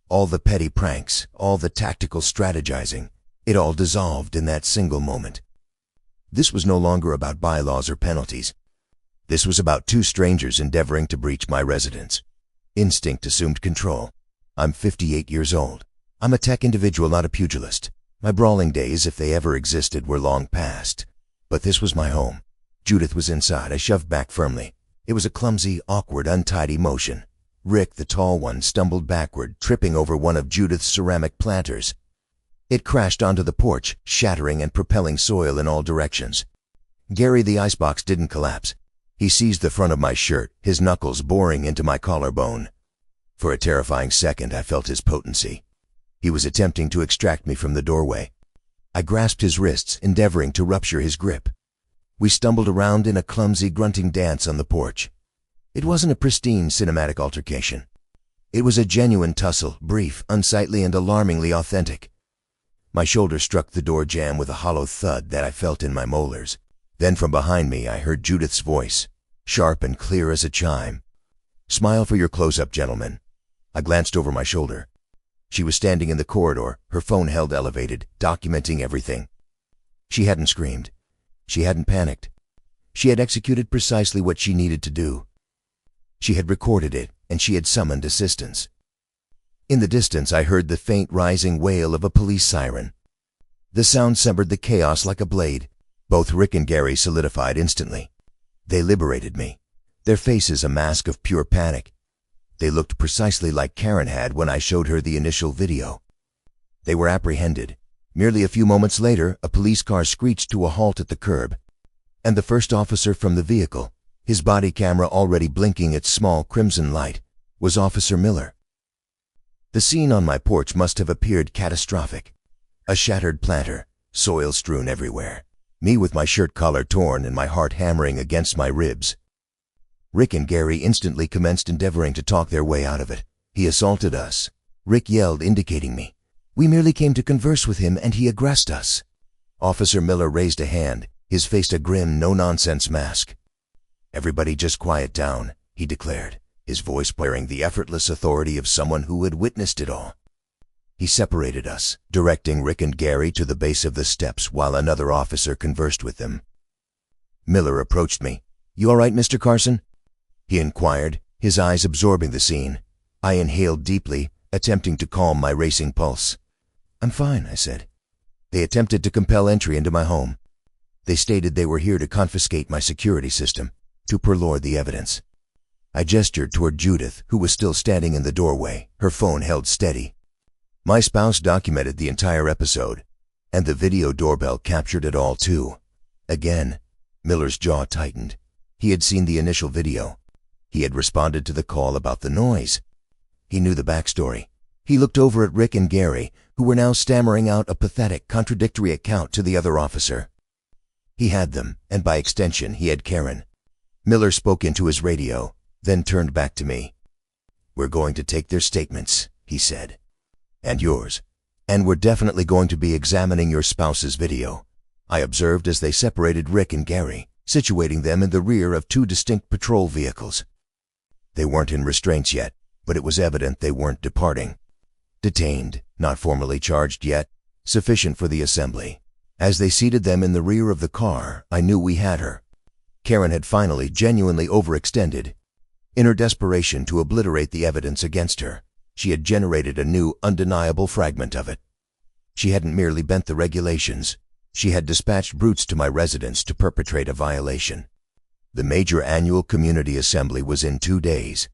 All the petty pranks, all the tactical strategizing, it all dissolved in that single moment. This was no longer about bylaws or penalties. This was about two strangers endeavoring to breach my residence. Instinct assumed control. I'm 58 years old. I'm a tech individual, not a pugilist. My brawling days, if they ever existed, were long past. But this was my home. Judith was inside. I shoved back firmly. It was a clumsy, awkward, untidy motion. Rick, the tall one, stumbled backward, tripping over one of Judith's ceramic planters. It crashed onto the porch, shattering and propelling soil in all directions. Gary, the icebox, didn't collapse. He seized the front of my shirt, his knuckles boring into my collarbone. For a terrifying second, I felt his potency. He was attempting to extract me from the doorway. I grasped his wrists, endeavoring to rupture his grip. We stumbled around in a clumsy, grunting dance on the porch. It wasn't a pristine cinematic altercation. It was a genuine tussle, brief, unsightly, and alarmingly authentic. My shoulder struck the door jamb with a hollow thud that I felt in my molars. Then from behind me I heard Judith's voice, sharp and clear as a chime. "Smile for your close-up, gentlemen." I glanced over my shoulder. She was standing in the corridor, her phone held elevated, documenting everything. She hadn't screamed. She hadn't panicked. She had executed precisely what she needed to do. She had recorded it, and she had summoned assistance. In the distance, I heard the faint rising wail of a police siren. The sound severed the chaos like a blade. Both Rick and Gary solidified instantly. They liberated me, their faces a mask of pure panic. They looked precisely like Karen had when I showed her the initial video. They were apprehended. Merely a few moments later, a police car screeched to a halt at the curb, and the first officer from the vehicle, his body camera already blinking its small crimson light, was Officer Miller. The scene on my porch must have appeared catastrophic. A shattered planter, soil strewn everywhere, me with my shirt collar torn and my heart hammering against my ribs. Rick and Gary instantly commenced endeavoring to talk their way out of it. He assaulted us. Rick yelled, indicating me. We merely came to converse with him and he aggressed us. Officer Miller raised a hand, his face a grim, no-nonsense mask. "Everybody just quiet down," he declared, his voice bearing the effortless authority of someone who had witnessed it all. He separated us, directing Rick and Gary to the base of the steps while another officer conversed with them. Miller approached me. "You all right, Mr. Carson?" he inquired, his eyes absorbing the scene. I inhaled deeply, attempting to calm my racing pulse. "I'm fine," I said. "They attempted to compel entry into my home. They stated they were here to confiscate my security system, to purloin the evidence." I gestured toward Judith, who was still standing in the doorway, her phone held steady. My spouse documented the entire episode, and the video doorbell captured it all too. Again, Miller's jaw tightened. He had seen the initial video. He had responded to the call about the noise. He knew the backstory. He looked over at Rick and Gary, who were now stammering out a pathetic, contradictory account to the other officer. He had them, and by extension, he had Karen. Miller spoke into his radio, then turned back to me. "We're going to take their statements," he said. "And yours. And we're definitely going to be examining your spouse's video," I observed as they separated Rick and Gary, situating them in the rear of two distinct patrol vehicles. They weren't in restraints yet, but it was evident they weren't departing. Detained, not formally charged yet, sufficient for the assembly. As they seated them in the rear of the car, I knew we had her. Karen had finally genuinely overextended. In her desperation to obliterate the evidence against her, she had generated a new, undeniable fragment of it. She hadn't merely bent the regulations. She had dispatched brutes to my residence to perpetrate a violation. The major annual community assembly was in 2 days.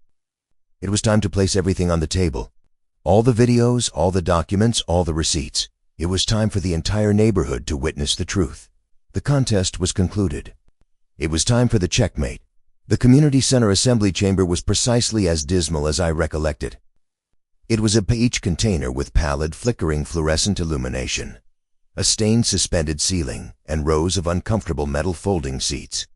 It was time to place everything on the table. All the videos, all the documents, all the receipts. It was time for the entire neighborhood to witness the truth. The contest was concluded. It was time for the checkmate. The community center assembly chamber was precisely as dismal as I recollected. It was a beige container with pallid, flickering fluorescent illumination, a stained suspended ceiling, and rows of uncomfortable metal folding seats.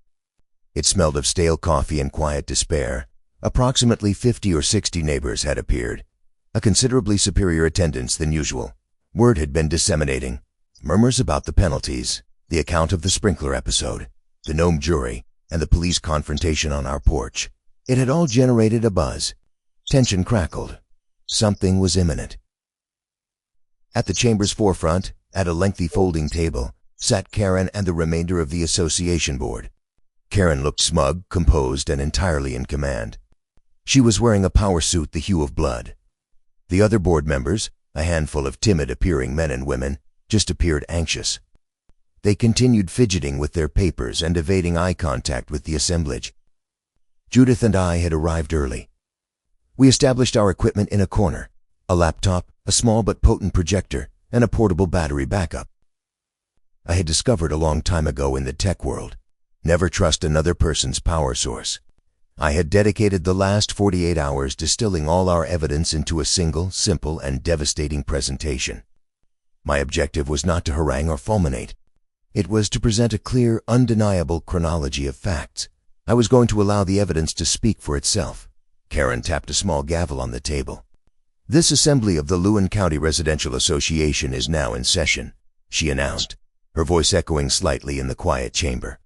It smelled of stale coffee and quiet despair. Approximately 50 or 60 neighbors had appeared, a considerably superior attendance than usual. Word had been disseminating. Murmurs about the penalties, the account of the sprinkler episode, the gnome jury, and the police confrontation on our porch. It had all generated a buzz. Tension crackled. Something was imminent. At the chamber's forefront, at a lengthy folding table, sat Karen and the remainder of the association board. Karen looked smug, composed, and entirely in command. She was wearing a power suit the hue of blood. The other board members, a handful of timid-appearing men and women, just appeared anxious. They continued fidgeting with their papers and evading eye contact with the assemblage. Judith and I had arrived early. We established our equipment in a corner, a laptop, a small but potent projector, and a portable battery backup. I had discovered a long time ago in the tech world, never trust another person's power source. I had dedicated the last 48 hours distilling all our evidence into a single, simple, and devastating presentation. My objective was not to harangue or fulminate. It was to present a clear, undeniable chronology of facts. I was going to allow the evidence to speak for itself. Karen tapped a small gavel on the table. "This assembly of the Lewin County Residential Association is now in session," she announced, her voice echoing slightly in the quiet chamber.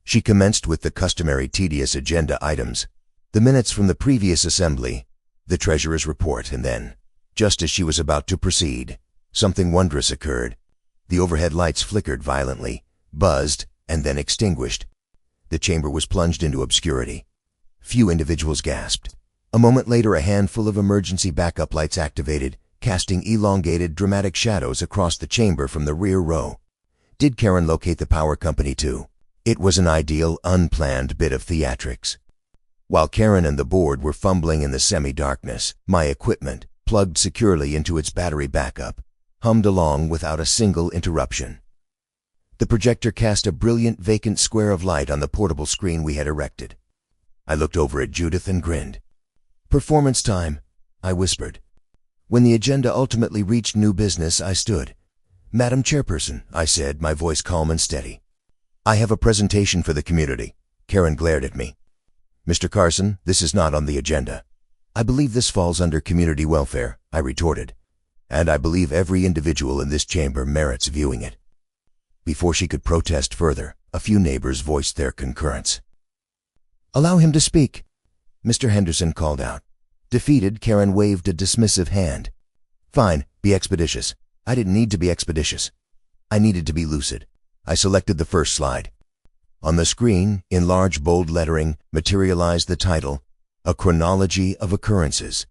She commenced with the customary tedious agenda items, the minutes from the previous assembly, the treasurer's report, and then, just as she was about to proceed, something wondrous occurred. The overhead lights flickered violently, buzzed, and then extinguished. The chamber was plunged into obscurity. Few individuals gasped. A moment later, a handful of emergency backup lights activated, casting elongated, dramatic shadows across the chamber from the rear row. Did Karen locate the power company too? It was an ideal, unplanned bit of theatrics. While Karen and the board were fumbling in the semi-darkness, my equipment, plugged securely into its battery backup, hummed along without a single interruption. The projector cast a brilliant, vacant square of light on the portable screen we had erected. I looked over at Judith and grinned. "Performance time," I whispered. When the agenda ultimately reached new business, I stood. "Madam Chairperson," I said, my voice calm and steady, "I have a presentation for the community." Karen glared at me. "Mr. Carson, this is not on the agenda." "I believe this falls under community welfare," I retorted. "And I believe every individual in this chamber merits viewing it." Before she could protest further, a few neighbors voiced their concurrence. "Allow him to speak," Mr. Henderson called out. Defeated, Karen waved a dismissive hand. "Fine, be expeditious." I didn't need to be expeditious. I needed to be lucid. I selected the first slide. On the screen, in large bold lettering, materialized the title, "A Chronology of Occurrences."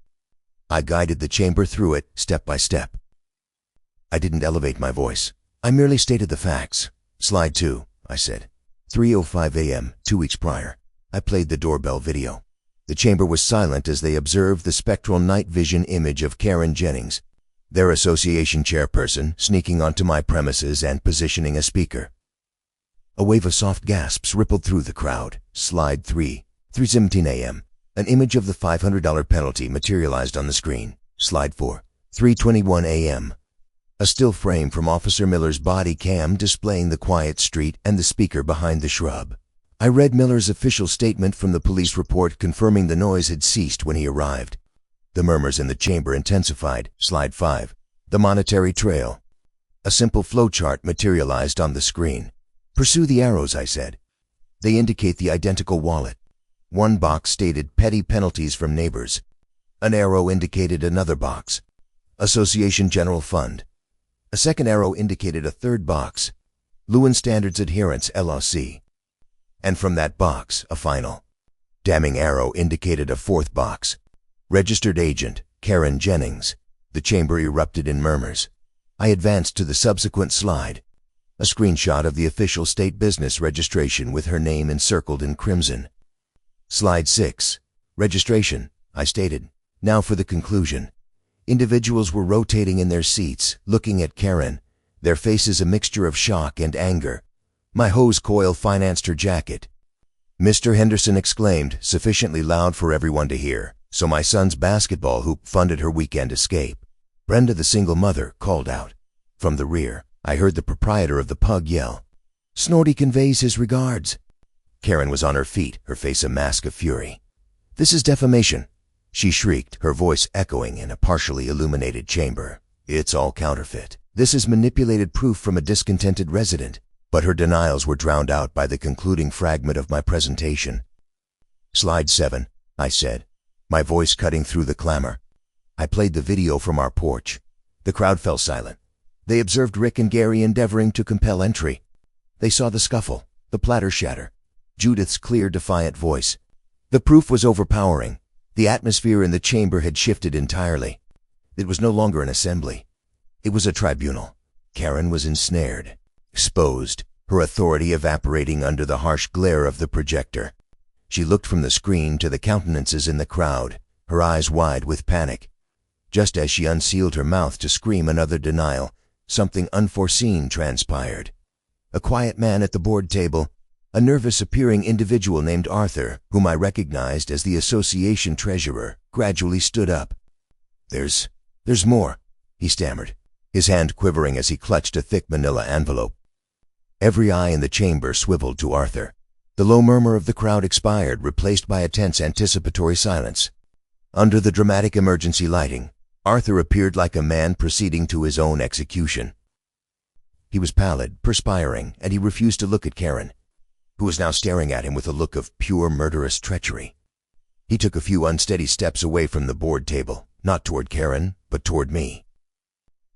I guided the chamber through it, step by step. I didn't elevate my voice. I merely stated the facts. "Slide 2, I said. 3:05 a.m., 2 weeks prior. I played the doorbell video. The chamber was silent as they observed the spectral night vision image of Karen Jennings, their association chairperson, sneaking onto my premises and positioning a speaker. A wave of soft gasps rippled through the crowd. Slide 3, 3:17 a.m. An image of the $500 penalty materialized on the screen. Slide 4, 3:21 a.m. A still frame from Officer Miller's body cam displaying the quiet street and the speaker behind the shrub. I read Miller's official statement from the police report confirming the noise had ceased when he arrived. The murmurs in the chamber intensified. Slide 5, the monetary trail. A simple flowchart materialized on the screen. "Pursue the arrows," I said. "They indicate the identical wallet." One box stated petty penalties from neighbors. An arrow indicated another box, Association General Fund. A second arrow indicated a third box, Lewin Standards Adherence, LLC. And from that box, a final, damning arrow indicated a fourth box, Registered Agent, Karen Jennings. The chamber erupted in murmurs. I advanced to the subsequent slide, a screenshot of the official state business registration with her name encircled in crimson. Slide 6, registration, I stated. Now for the conclusion. Individuals were rotating in their seats, looking at Karen, their faces a mixture of shock and anger. My hose coil financed her jacket. Mr. Henderson exclaimed, sufficiently loud for everyone to hear, so my son's basketball hoop funded her weekend escape. Brenda, the single mother, called out. From the rear, I heard the proprietor of the pug yell, "Snorty conveys his regards." Karen was on her feet, her face a mask of fury. "This is defamation," she shrieked, her voice echoing in a partially illuminated chamber. "It's all counterfeit. This is manipulated proof from a discontented resident." But her denials were drowned out by the concluding fragment of my presentation. Slide 7, I said, my voice cutting through the clamor. I played the video from our porch. The crowd fell silent. They observed Rick and Gary endeavoring to compel entry. They saw the scuffle, the platter shatter, Judith's clear, defiant voice. The proof was overpowering. The atmosphere in the chamber had shifted entirely. It was no longer an assembly. It was a tribunal. Karen was ensnared, exposed, her authority evaporating under the harsh glare of the projector. She looked from the screen to the countenances in the crowd, her eyes wide with panic. Just as she unsealed her mouth to scream another denial, something unforeseen transpired. A quiet man at the board table, a nervous-appearing individual named Arthur, whom I recognized as the association treasurer, gradually stood up. There's more," he stammered, his hand quivering as he clutched a thick manila envelope. Every eye in the chamber swiveled to Arthur. The low murmur of the crowd expired, replaced by a tense anticipatory silence. Under the dramatic emergency lighting, Arthur appeared like a man proceeding to his own execution. He was pallid, perspiring, and he refused to look at Karen, who was now staring at him with a look of pure murderous treachery. He took a few unsteady steps away from the board table, not toward Karen, but toward me.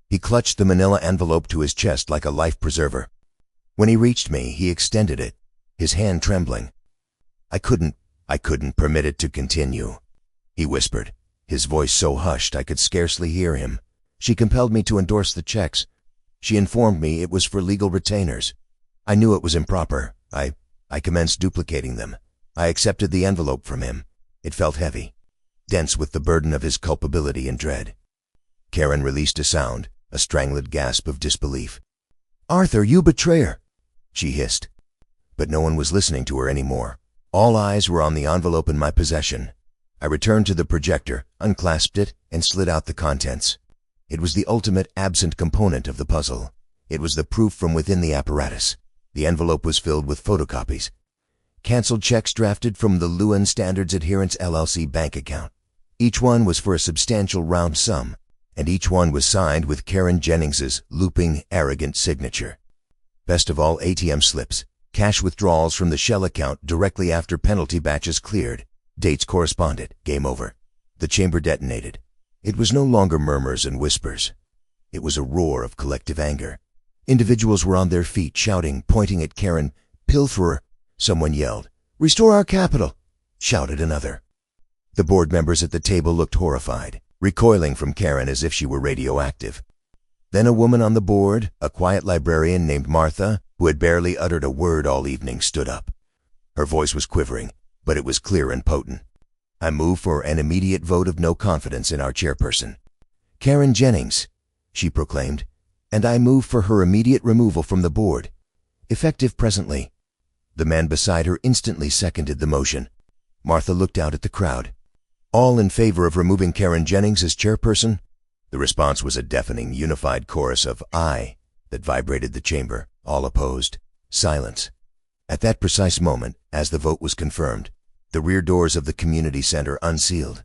He clutched the manila envelope to his chest like a life preserver. When he reached me, he extended it, his hand trembling. I couldn't permit it to continue," he whispered, his voice so hushed I could scarcely hear him. "She compelled me to endorse the checks. She informed me it was for legal retainers. I knew it was improper. I commenced duplicating them. I accepted the envelope from him. It felt heavy, dense with the burden of his culpability and dread." Karen released a sound, a strangled gasp of disbelief. "Arthur, you betrayer!" she hissed. But no one was listening to her anymore. All eyes were on the envelope in my possession. I returned to the projector, unclasped it, and slid out the contents. It was the ultimate absent component of the puzzle. It was the proof from within the apparatus. The envelope was filled with photocopies. Canceled checks drafted from the Lewin Standards Adherence LLC bank account. Each one was for a substantial round sum, and each one was signed with Karen Jennings's looping, arrogant signature. Best of all, ATM slips, cash withdrawals from the Shell account directly after penalty batches cleared. Dates corresponded. Game over. The chamber detonated. It was no longer murmurs and whispers. It was a roar of collective anger. Individuals were on their feet, shouting, pointing at Karen. "Pilferer!" Someone yelled. "Restore our capital!" shouted another. The board members at the table looked horrified, recoiling from Karen as if she were radioactive. Then a woman on the board, a quiet librarian named Martha, who had barely uttered a word all evening, stood up. Her voice was quivering, but it was clear and potent. "I move for an immediate vote of no confidence in our chairperson, Karen Jennings," she proclaimed, "and I move for her immediate removal from the board, effective presently." The man beside her instantly seconded the motion. Martha looked out at the crowd. All in favor of removing Karen Jennings as chairperson? The response was a deafening, unified chorus of "aye" that vibrated the chamber. All opposed. Silence. At that precise moment, as the vote was confirmed, the rear doors of the community center unsealed.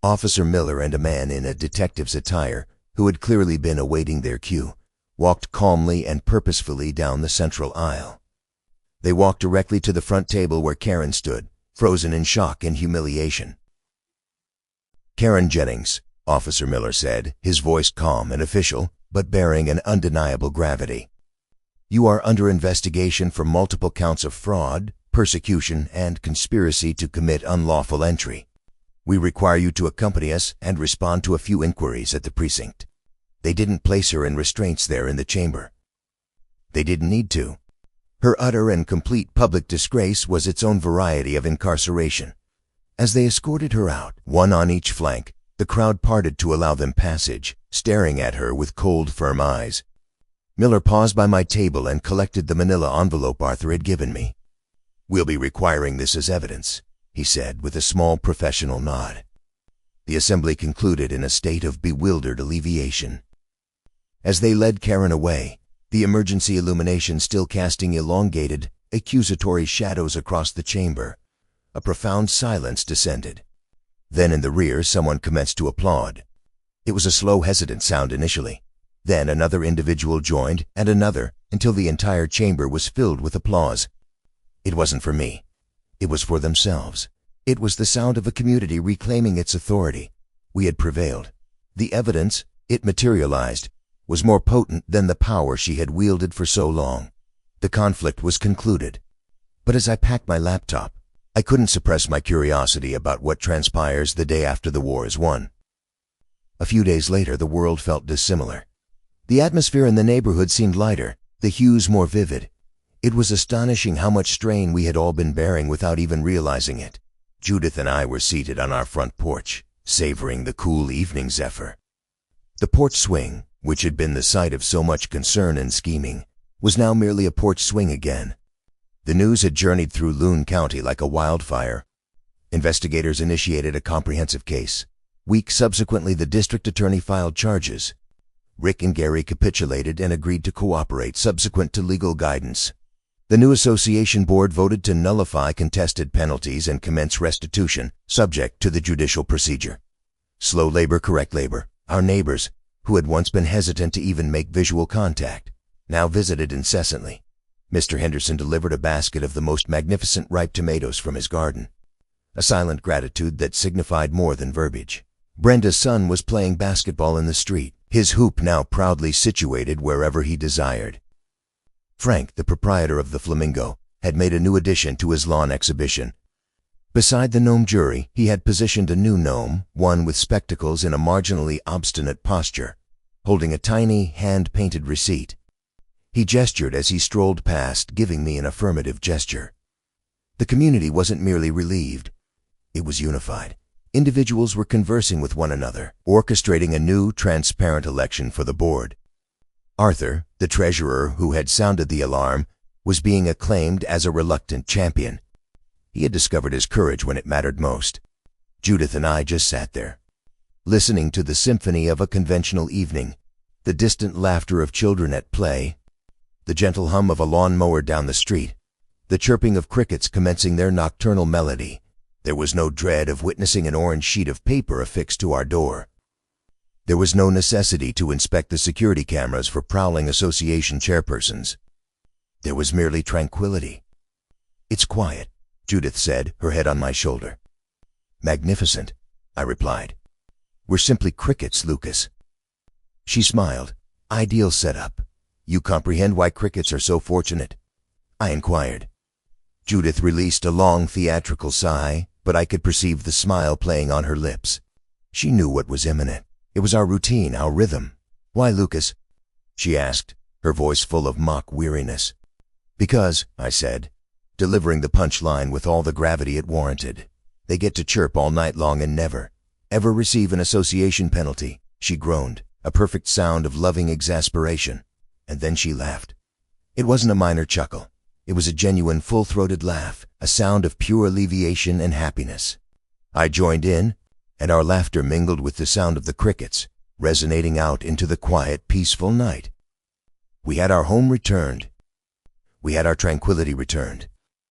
Officer Miller and a man in a detective's attire, who had clearly been awaiting their cue, walked calmly and purposefully down the central aisle. They walked directly to the front table where Karen stood, frozen in shock and humiliation. "Karen Jennings," Officer Miller said, his voice calm and official, but bearing an undeniable gravity. "You are under investigation for multiple counts of fraud, persecution, and conspiracy to commit unlawful entry. We require you to accompany us and respond to a few inquiries at the precinct." They didn't place her in restraints there in the chamber. They didn't need to. Her utter and complete public disgrace was its own variety of incarceration. As they escorted her out, one on each flank, the crowd parted to allow them passage, staring at her with cold, firm eyes. Miller paused by my table and collected the manila envelope Arthur had given me. "We'll be requiring this as evidence," he said with a small professional nod. The assembly concluded in a state of bewildered alleviation. As they led Karen away, the emergency illumination still casting elongated, accusatory shadows across the chamber, a profound silence descended. Then in the rear someone commenced to applaud. It was a slow, hesitant sound initially. Then another individual joined, and another, until the entire chamber was filled with applause. It wasn't for me. It was for themselves. It was the sound of a community reclaiming its authority. We had prevailed. The evidence, it materialized, was more potent than the power she had wielded for so long. The conflict was concluded. But as I packed my laptop, I couldn't suppress my curiosity about what transpires the day after the war is won. A few days later, the world felt dissimilar. The atmosphere in the neighborhood seemed lighter, the hues more vivid. It was astonishing how much strain we had all been bearing without even realizing it. Judith and I were seated on our front porch, savoring the cool evening zephyr. The porch swing, which had been the site of so much concern and scheming, was now merely a porch swing again. The news had journeyed through Loon County like a wildfire. Investigators initiated a comprehensive case. Weeks subsequently, the district attorney filed charges. Rick and Gary capitulated and agreed to cooperate subsequent to legal guidance. The new association board voted to nullify contested penalties and commence restitution, subject to the judicial procedure. Slow labor, correct labor. Our neighbors, who had once been hesitant to even make visual contact, now visited incessantly. Mr. Henderson delivered a basket of the most magnificent ripe tomatoes from his garden, a silent gratitude that signified more than verbiage. Brenda's son was playing basketball in the street, his hoop now proudly situated wherever he desired. Frank, the proprietor of the Flamingo, had made a new addition to his lawn exhibition. Beside the gnome jury, he had positioned a new gnome, one with spectacles in a marginally obstinate posture, holding a tiny, hand-painted receipt. He gestured as he strolled past, giving me an affirmative gesture. The community wasn't merely relieved. It was unified. Individuals were conversing with one another, orchestrating a new, transparent election for the board. Arthur, the treasurer who had sounded the alarm, was being acclaimed as a reluctant champion. He had discovered his courage when it mattered most. Judith and I just sat there, listening to the symphony of a conventional evening, the distant laughter of children at play, the gentle hum of a lawn-mower down the street, the chirping of crickets commencing their nocturnal melody. There was no dread of witnessing an orange sheet of paper affixed to our door. There was no necessity to inspect the security cameras for prowling association chairpersons. There was merely tranquility. "It's quiet," Judith said, her head on my shoulder. "Magnificent," I replied. "We're simply crickets, Lucas." She smiled. "Ideal setup. You comprehend why crickets are so fortunate?" I inquired. Judith released a long theatrical sigh, but I could perceive the smile playing on her lips. She knew what was imminent. It was our routine, our rhythm. "Why, Lucas?" she asked, her voice full of mock weariness. "Because," I said, delivering the punchline with all the gravity it warranted, "they get to chirp all night long and never, ever receive an association penalty." She groaned, a perfect sound of loving exasperation, and then she laughed. It wasn't a minor chuckle. It was a genuine full-throated laugh, a sound of pure alleviation and happiness. I joined in, and our laughter mingled with the sound of the crickets, resonating out into the quiet, peaceful night. We had our home returned. We had our tranquility returned.